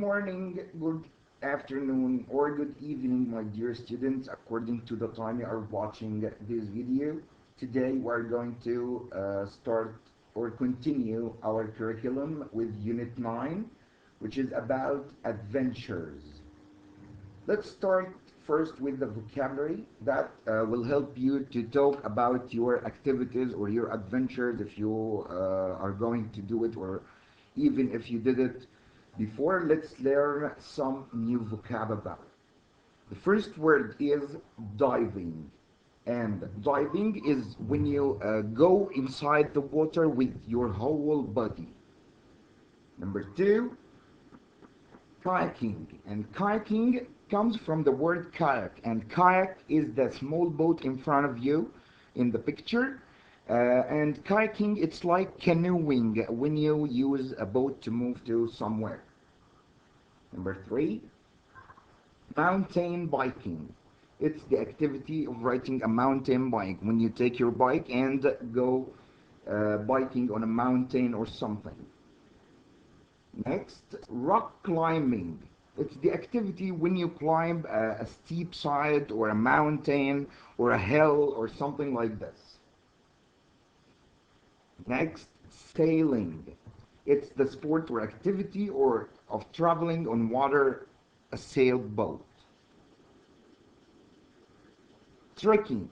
morning, good afternoon, or good evening, my dear students, according to the time you are watching this video. Today, we're going to start or continue our curriculum with Unit 9, which is about adventures. Let's start first with the vocabulary that will help you to talk about your activities or your adventures if you are going to do it, or even if you did it before. Let's learn some new vocab about it. The first word is diving. And diving is when you go inside the water with your whole body. Number two, kayaking. And kayaking comes from the word kayak. And kayak is the small boat in front of you in the picture. And kayaking, it's like canoeing when you use a boat to move to somewhere. Number three, mountain biking. It's the activity of riding a mountain bike when you take your bike and go biking on a mountain or something. Next, rock climbing. It's the activity when you climb a steep side or a mountain or a hill or something like this. Next, sailing. It's the sport or activity or of traveling on water, a sailboat. Trekking,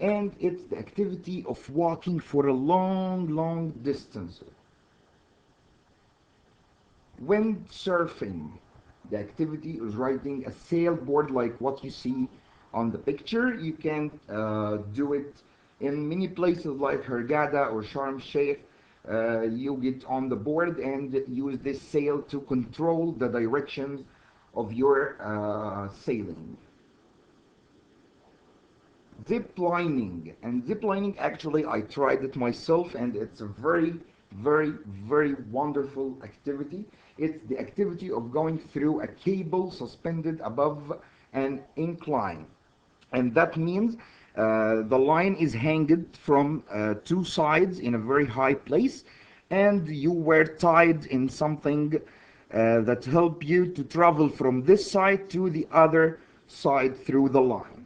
and it's the activity of walking for a long distance. Windsurfing, the activity is riding a sailboard like what you see on the picture. You can do it in many places like Hurghada or Sharm Sheikh. You get on the board and use this sail to control the directions of your sailing. Zip lining. And zip lining, actually I tried it myself, and it's a very wonderful activity. It's the activity of going through a cable suspended above an incline, and that means the line is hanged from two sides in a very high place, and you were tied in something that help you to travel from this side to the other side through the line.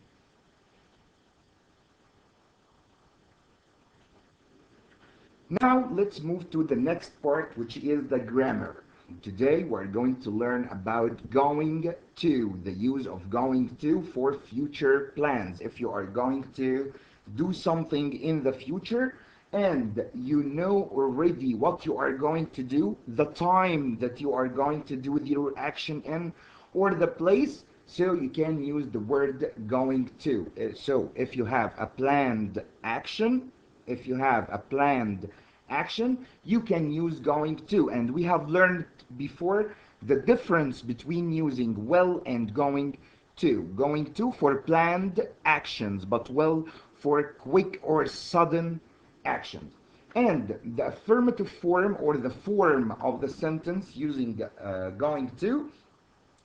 Now let's move to the next part, which is the grammar. Today we're going to learn about going to, the use of going to for future plans. If you are going to do something in the future and you know already what you are going to do, the time that you are going to do your action in, or the place, so you can use the word going to. So if you have a planned action, you can use going to. And we have learned before the difference between using will and going to. Going to for planned actions, but will for quick or sudden actions. And the affirmative form, or the form of the sentence using going to,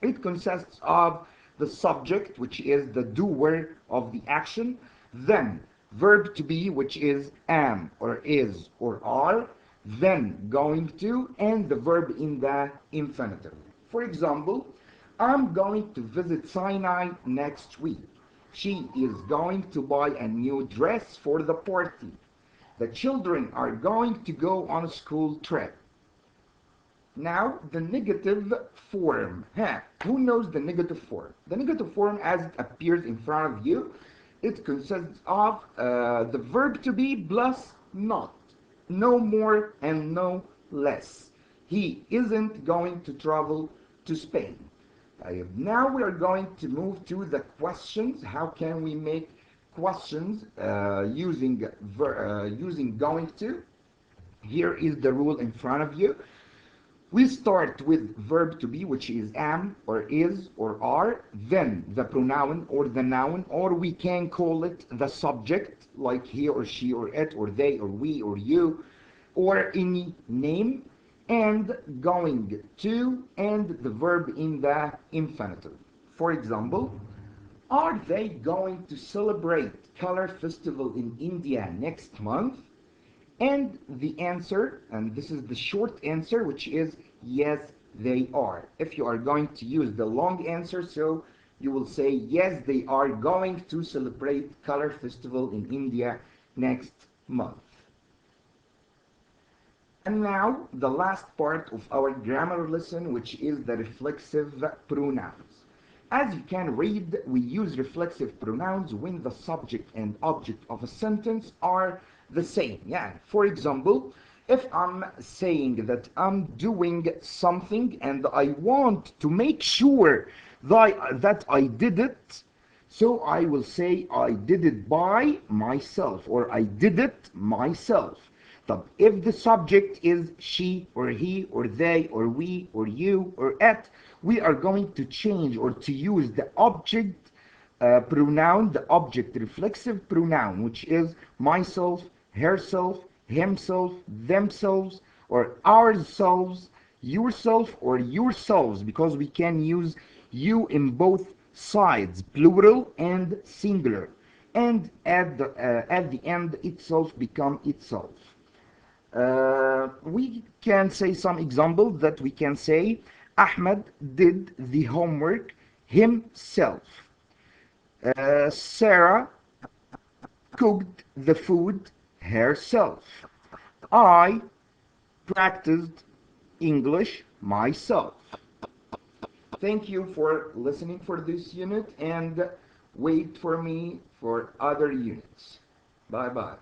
it consists of the subject, which is the doer of the action, then verb to be, which is am or is or are, then going to, and the verb in the infinitive. For example, I'm going to visit Sinai next week. She is going to buy a new dress for the party. The children are going to go on a school trip. Now, the negative form. Who knows the negative form? The negative form, as it appears in front of you, it consists of the verb to be plus not. No more and no less. He isn't going to travel to Spain. Now we are going to move to the questions. How can we make questions using going to? Here is the rule in front of you. We start with verb to be, which is am or is or are, then the pronoun or the noun, or we can call it the subject, like he or she or it or they or we or you, or any name, and going to, and the verb in the infinitive. For example, are they going to celebrate Color Festival in India next month? And the answer, and this is the short answer, which is yes, they are. If you are going to use the long answer, so you will say yes, they are going to celebrate Color Festival in India next month. And now the last part of our grammar lesson, which is the reflexive pronouns. As you can read, we use reflexive pronouns when the subject and object of a sentence are the same. Yeah. For example, if I'm saying that I'm doing something and I want to make sure that I did it, so I will say I did it by myself or I did it myself. طب if the subject is she or he or they or we or you or it, we are going to change or to use the object pronoun, the object reflexive pronoun, which is myself, herself, himself, themselves, or ourselves, yourself, or yourselves, because we can use you in both sides, plural and singular. And at the end, itself become itself. We can say some examples that we can say Ahmed did the homework himself. Sarah cooked the food herself. I practiced English myself. Thank you for listening for this unit and wait for me for other units. Bye bye.